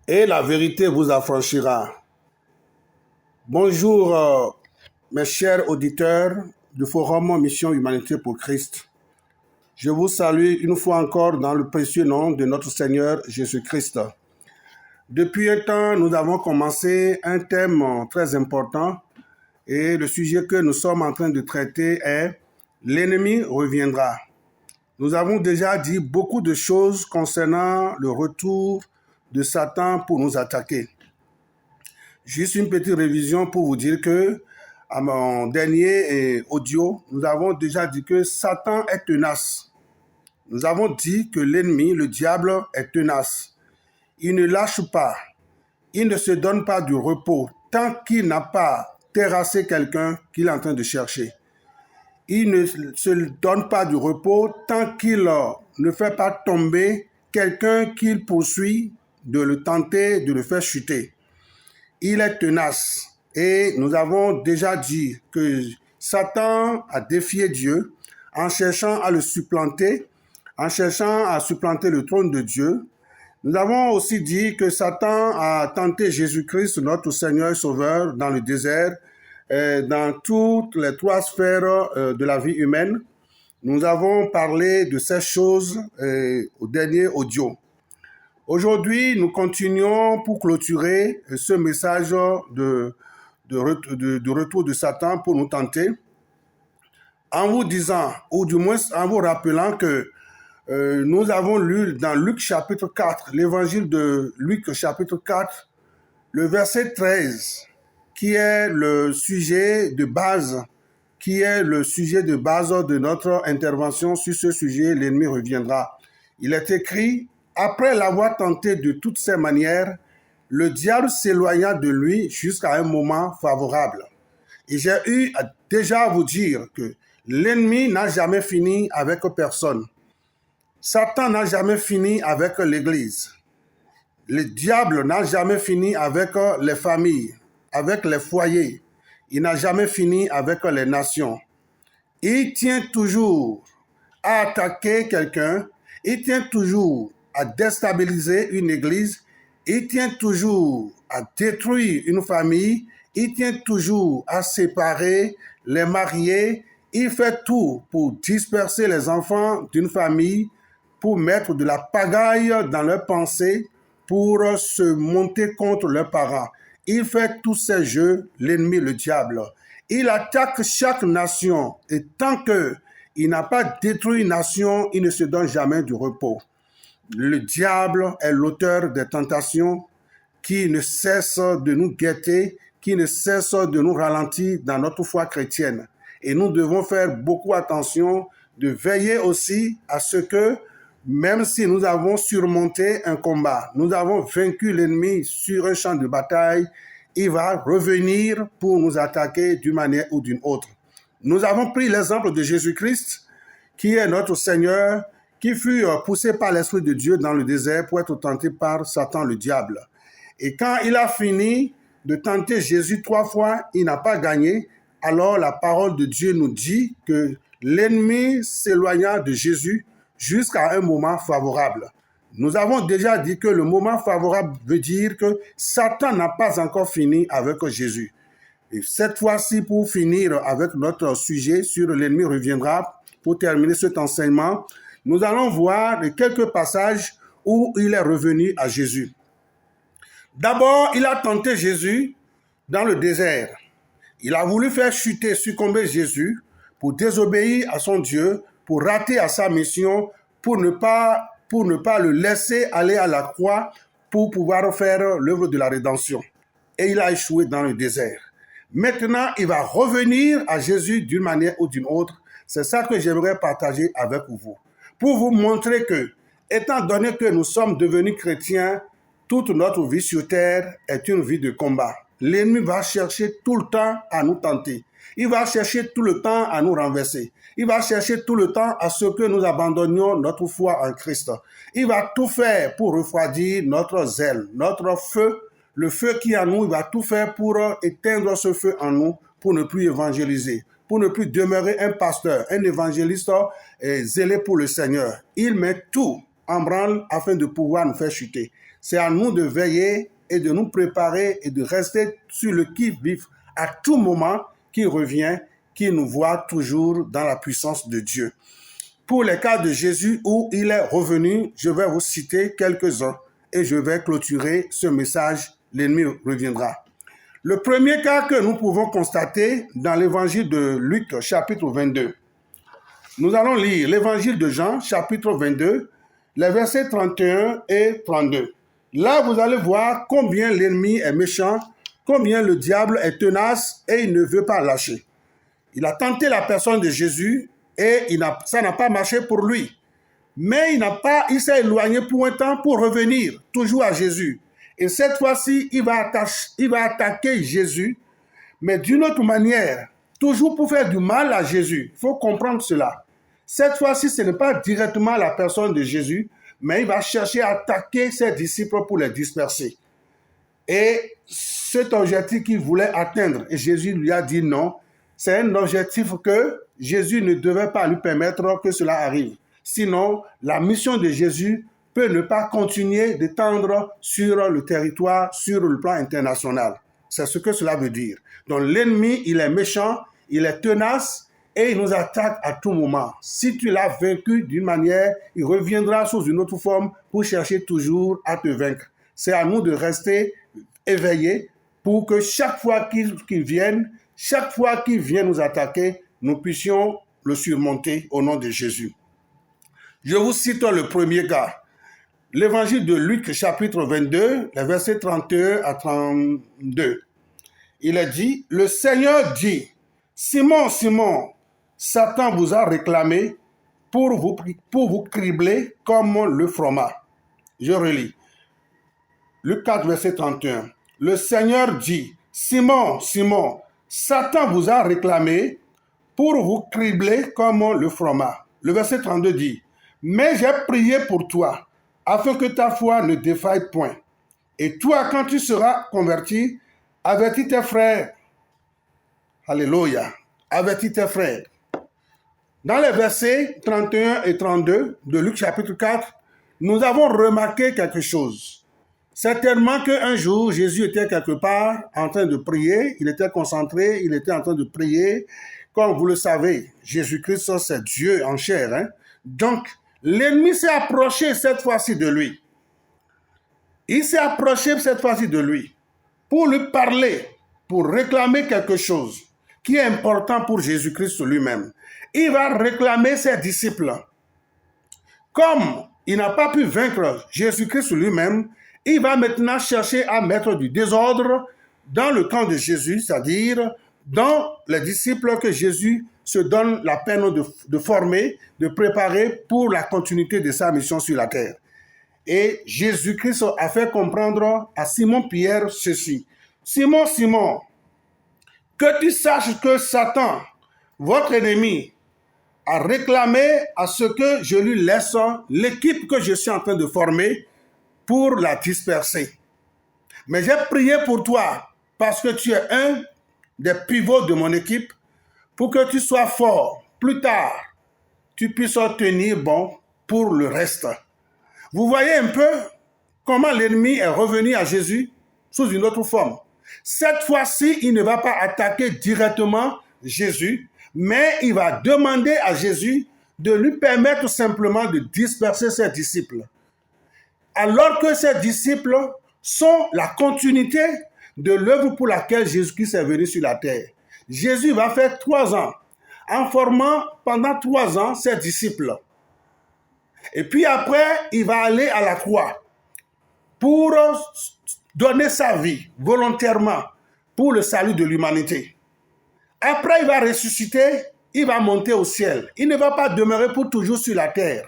et la vérité vous affranchira. Bonjour, mes chers auditeurs du Forum Mission Humanité pour Christ. Je vous salue une fois encore dans le précieux nom de notre Seigneur Jésus-Christ. Depuis un temps, nous avons commencé un thème très important et le sujet que nous sommes en train de traiter est « L'ennemi reviendra ». Nous avons déjà dit beaucoup de choses concernant le retour de Satan pour nous attaquer. Juste une petite révision pour vous dire que, à mon dernier audio, nous avons déjà dit que Satan est tenace. Nous avons dit que l'ennemi, le diable, est tenace. Il ne lâche pas. Il ne se donne pas du repos tant qu'il n'a pas terrassé quelqu'un qu'il est en train de chercher. Il ne se donne pas du repos tant qu'il ne fait pas tomber quelqu'un qu'il poursuit de le tenter, de le faire chuter. Il est tenace et nous avons déjà dit que Satan a défié Dieu en cherchant à le supplanter, en cherchant à supplanter le trône de Dieu. Nous avons aussi dit que Satan a tenté Jésus-Christ, notre Seigneur et Sauveur, dans le désert, dans toutes les trois sphères de la vie humaine. Nous avons parlé de ces choses au dernier audio. Aujourd'hui, nous continuons pour clôturer ce message de retour de Satan pour nous tenter, en vous disant, ou du moins en vous rappelant que nous avons lu dans Luc chapitre 4, l'évangile de Luc chapitre 4, le verset 13, qui est le sujet de base, de notre intervention sur ce sujet, l'ennemi reviendra. Il est écrit, après l'avoir tenté de toutes ses manières, le diable s'éloigna de lui jusqu'à un moment favorable. Et j'ai eu déjà à vous dire que l'ennemi n'a jamais fini avec personne. Satan n'a jamais fini avec l'Église. Le diable n'a jamais fini avec les familles, avec les foyers. Il n'a jamais fini avec les nations. Il tient toujours à attaquer quelqu'un. Il tient toujours à déstabiliser une église. Il tient toujours à détruire une famille. Il tient toujours à séparer les mariés. Il fait tout pour disperser les enfants d'une famille, pour mettre de la pagaille dans leurs pensées, pour se monter contre leurs parents. Il fait tous ces jeux, l'ennemi, le diable. Il attaque chaque nation et tant qu'il n'a pas détruit une nation, il ne se donne jamais du repos. Le diable est l'auteur des tentations qui ne cesse de nous guetter, qui ne cesse de nous ralentir dans notre foi chrétienne. Et nous devons faire beaucoup attention de veiller aussi à ce que, même si nous avons surmonté un combat, nous avons vaincu l'ennemi sur un champ de bataille, il va revenir pour nous attaquer d'une manière ou d'une autre. Nous avons pris l'exemple de Jésus-Christ, qui est notre Seigneur, qui fut poussé par l'Esprit de Dieu dans le désert pour être tenté par Satan le diable. Et quand il a fini de tenter Jésus 3 fois, il n'a pas gagné. Alors la parole de Dieu nous dit que l'ennemi s'éloigna de Jésus jusqu'à un moment favorable. Nous avons déjà dit que le moment favorable veut dire que Satan n'a pas encore fini avec Jésus. Et cette fois-ci, pour finir avec notre sujet sur l'ennemi reviendra, pour terminer cet enseignement, nous allons voir quelques passages où il est revenu à Jésus. D'abord, il a tenté Jésus dans le désert. Il a voulu faire chuter, succomber Jésus pour désobéir à son Dieu, pour rater à sa mission, pour ne pas le laisser aller à la croix pour pouvoir faire l'œuvre de la rédemption. Et il a échoué dans le désert. Maintenant, il va revenir à Jésus d'une manière ou d'une autre. C'est ça que j'aimerais partager avec vous. Pour vous montrer que, étant donné que nous sommes devenus chrétiens, toute notre vie sur terre est une vie de combat. L'ennemi va chercher tout le temps à nous tenter. Il va chercher tout le temps à nous renverser. Il va chercher tout le temps à ce que nous abandonnions notre foi en Christ. Il va tout faire pour refroidir notre zèle, notre feu, le feu qui est en nous. Il va tout faire pour éteindre ce feu en nous, pour ne plus évangéliser, pour ne plus demeurer un pasteur, un évangéliste zélé pour le Seigneur. Il met tout en branle afin de pouvoir nous faire chuter. C'est à nous de veiller et de nous préparer et de rester sur le qui-vive à tout moment qui revient, qui nous voit toujours dans la puissance de Dieu. Pour les cas de Jésus où il est revenu, je vais vous citer quelques-uns et je vais clôturer ce message. L'ennemi reviendra. Le premier cas que nous pouvons constater dans l'évangile de Luc, chapitre 22. Nous allons lire l'évangile de Jean, chapitre 22, les versets 31 et 32. Là, vous allez voir combien l'ennemi est méchant, combien le diable est tenace et il ne veut pas lâcher. Il a tenté la personne de Jésus et ça n'a pas marché pour lui. Mais il s'est éloigné pour un temps pour revenir toujours à Jésus. Et cette fois-ci, il va attaquer Jésus, mais d'une autre manière, toujours pour faire du mal à Jésus. Il faut comprendre cela. Cette fois-ci, ce n'est pas directement la personne de Jésus, mais il va chercher à attaquer ses disciples pour les disperser. Et cet objectif qu'il voulait atteindre, et Jésus lui a dit non, c'est un objectif que Jésus ne devait pas lui permettre que cela arrive. Sinon, la mission de Jésus peut ne pas continuer d'étendre sur le territoire, sur le plan international. C'est ce que cela veut dire. Donc l'ennemi, il est méchant, il est tenace et il nous attaque à tout moment. Si tu l'as vaincu d'une manière, il reviendra sous une autre forme pour chercher toujours à te vaincre. C'est à nous de rester éveillés pour que chaque fois qu'il vienne nous attaquer, nous puissions le surmonter au nom de Jésus. Je vous cite le premier cas. L'évangile de Luc, chapitre 22, les versets 31 à 32. Il est dit, le Seigneur dit, Simon, Simon, Satan vous a réclamé pour vous cribler comme le froment. Je relis. Luc 4, verset 31. Le Seigneur dit, Simon, Simon, Satan vous a réclamé pour vous cribler comme le froment. Le verset 32 dit, mais j'ai prié pour toi, afin que ta foi ne défaille point. Et toi, quand tu seras converti, avertis tes frères. Alléluia. Avertis tes frères. Dans les versets 31 et 32 de Luc chapitre 4, nous avons remarqué quelque chose. Certainement qu'un jour, Jésus était quelque part en train de prier, il était concentré, il était en train de prier. Comme vous le savez, Jésus-Christ, c'est Dieu en chair. Hein? Donc, l'ennemi s'est approché cette fois-ci de lui. Il s'est approché cette fois-ci de lui pour lui parler, pour réclamer quelque chose qui est important pour Jésus-Christ lui-même. Il va réclamer ses disciples. Comme il n'a pas pu vaincre Jésus-Christ lui-même, il va maintenant chercher à mettre du désordre dans le camp de Jésus, c'est-à-dire dans les disciples que Jésus se donne la peine de former, de préparer pour la continuité de sa mission sur la terre. Et Jésus-Christ a fait comprendre à Simon-Pierre ceci. Simon, Simon, que tu saches que Satan, votre ennemi, a réclamé à ce que je lui laisse l'équipe que je suis en train de former pour la disperser. Mais j'ai prié pour toi parce que tu es un des pivots de mon équipe pour que tu sois fort. Plus tard, tu puisses tenir bon pour le reste. Vous voyez un peu comment l'ennemi est revenu à Jésus sous une autre forme. Cette fois-ci, il ne va pas attaquer directement Jésus, mais il va demander à Jésus de lui permettre simplement de disperser ses disciples. Alors que ses disciples sont la continuité de l'œuvre pour laquelle Jésus-Christ est venu sur la terre. Jésus va faire 3 ans en formant pendant 3 ans ses disciples. Et puis après, il va aller à la croix pour donner sa vie volontairement pour le salut de l'humanité. Après, il va ressusciter, il va monter au ciel. Il ne va pas demeurer pour toujours sur la terre.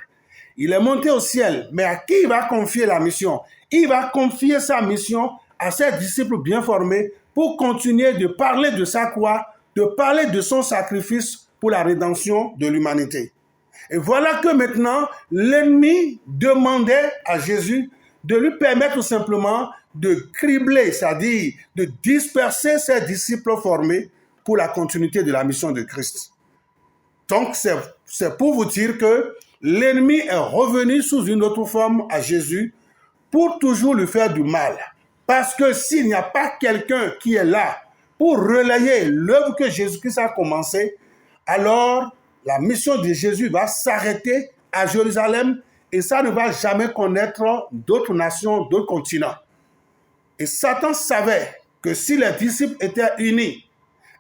Il est monté au ciel, mais à qui il va confier la mission? Il va confier sa mission à ses disciples bien formés pour continuer de parler de sa croix, de parler de son sacrifice pour la rédemption de l'humanité. Et voilà que maintenant, l'ennemi demandait à Jésus de lui permettre simplement de cribler, c'est-à-dire de disperser ses disciples formés pour la continuité de la mission de Christ. Donc, c'est pour vous dire que l'ennemi est revenu sous une autre forme à Jésus pour toujours lui faire du mal. Parce que s'il n'y a pas quelqu'un qui est là pour relayer l'œuvre que Jésus-Christ a commencée, alors la mission de Jésus va s'arrêter à Jérusalem et ça ne va jamais connaître d'autres nations, d'autres continents. Et Satan savait que si les disciples étaient unis,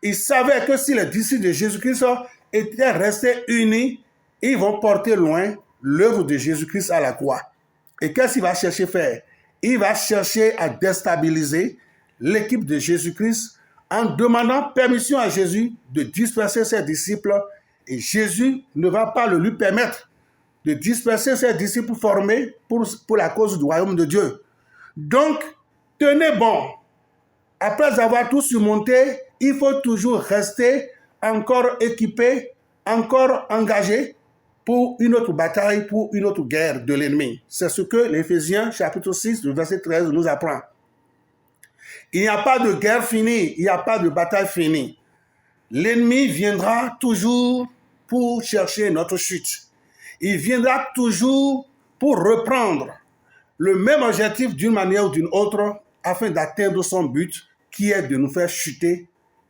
il savait que si les disciples de Jésus-Christ étaient restés unis, ils vont porter loin l'œuvre de Jésus-Christ à la croix. Et qu'est-ce qu'il va chercher à faire? Il va chercher à déstabiliser l'équipe de Jésus-Christ en demandant permission à Jésus de disperser ses disciples. Et Jésus ne va pas le lui permettre de disperser ses disciples formés pour la cause du royaume de Dieu. Donc, tenez bon. Après avoir tout surmonté, il faut toujours rester encore équipé, encore engagé pour une autre bataille, pour une autre guerre de l'ennemi. C'est ce que l'Éphésiens chapitre 6, le verset 13 nous apprend. Il n'y a pas de guerre finie, il n'y a pas de bataille finie. L'ennemi viendra toujours pour chercher notre chute. Il viendra toujours pour reprendre le même objectif d'une manière ou d'une autre afin d'atteindre son but qui est de nous faire chuter,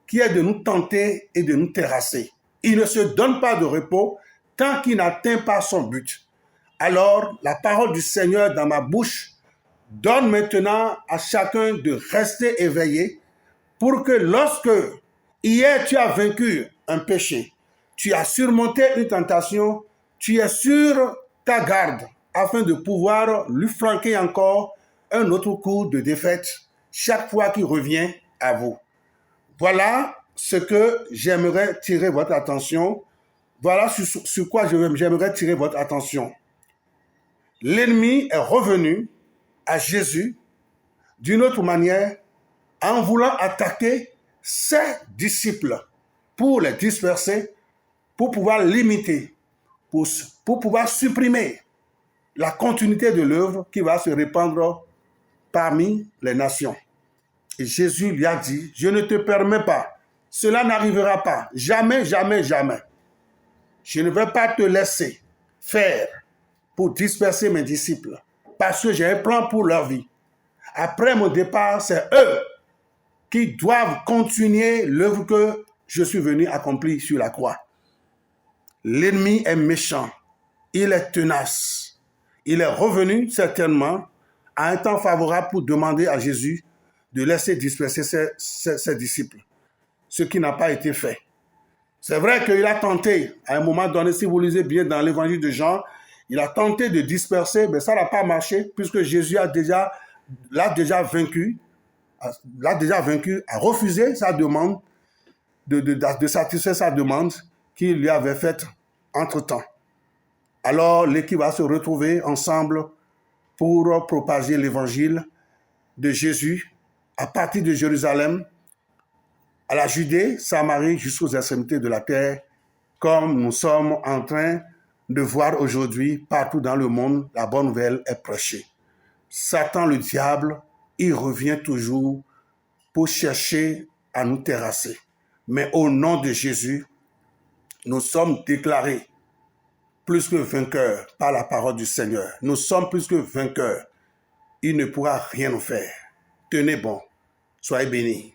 qui est de nous tenter et de nous terrasser. Il ne se donne pas de repos tant qu'il n'atteint pas son but. Alors, la parole du Seigneur dans ma bouche donne maintenant à chacun de rester éveillé pour que lorsque hier tu as vaincu un péché, tu as surmonté une tentation, tu es sur ta garde afin de pouvoir lui flanquer encore un autre coup de défaite chaque fois qu'il revient à vous. Voilà ce que j'aimerais tirer votre attention. Voilà sur quoi j'aimerais tirer votre attention. L'ennemi est revenu à Jésus d'une autre manière en voulant attaquer ses disciples pour les disperser, pour pouvoir limiter, pour pouvoir supprimer la continuité de l'œuvre qui va se répandre parmi les nations. Et Jésus lui a dit, je ne te permets pas, cela n'arrivera pas, jamais, jamais, jamais. Je ne vais pas te laisser faire pour disperser mes disciples, parce que j'ai un plan pour leur vie. Après mon départ, c'est eux qui doivent continuer l'œuvre que je suis venu accomplir sur la croix. L'ennemi est méchant, il est tenace. Il est revenu certainement à un temps favorable pour demander à Jésus de laisser disperser ses disciples, ce qui n'a pas été fait. C'est vrai qu'il a tenté, à un moment donné, si vous lisez bien dans l'évangile de Jean, il a tenté de disperser, mais ça n'a pas marché, puisque Jésus l'a déjà vaincu, a refusé sa demande, de satisfaire sa demande qu'il lui avait faite entre-temps. Alors l'équipe va se retrouver ensemble pour propager l'évangile de Jésus à partir de Jérusalem, à la Judée, Samarie, jusqu'aux extrémités de la terre, comme nous sommes en train de voir aujourd'hui partout dans le monde, la bonne nouvelle est prêchée. Satan, le diable, il revient toujours pour chercher à nous terrasser. Mais au nom de Jésus, nous sommes déclarés plus que vainqueurs par la parole du Seigneur. Nous sommes plus que vainqueurs. Il ne pourra rien nous faire. Tenez bon. Soyez bénis.